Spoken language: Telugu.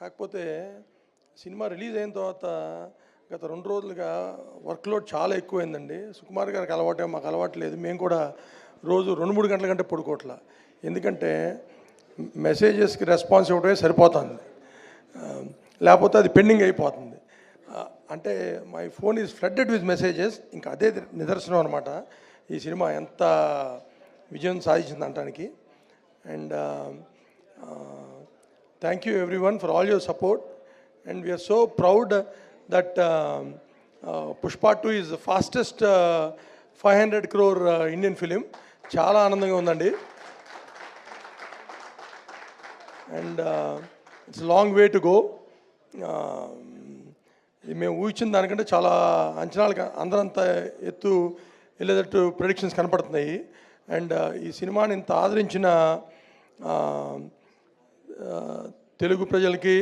కాకపోతే సినిమా రిలీజ్ అయిన తర్వాత గత 2 రోజులుగా వర్క్లోడ్ చాలా ఎక్కువైందండి. సుకుమార్ గారికి అలవాటే, మాకు అలవాటు లేదు. మేము కూడా రోజు 2-3 గంటల కంటే పడుకోవట్లా. ఎందుకంటే మెసేజెస్కి రెస్పాన్స్ ఇవ్వడమే సరిపోతుంది, లేకపోతే అది పెండింగ్ అయిపోతుంది. అంటే my phone is flooded with messages. ఇంకా అదే నిదర్శనం అనమాట ఈ సినిమా ఎంత విజయం సాధించింది అనడానికి. And thank you everyone for all your support. And we are so proud that Pushpa 2 is the fastest 500 crore Indian film. చాలా ఆనందంగా ఉందండి. And it's long way to go. మేము ఊహించిన దానికంటే చాలా అంచనాలు అందరంత ఎత్తు వెళ్ళేటట్టు ప్రెడిక్షన్స్ కనపడుతున్నాయి. అండ్ ఈ సినిమాని ఇంత ఆదరించిన తెలుగు ప్రజలకి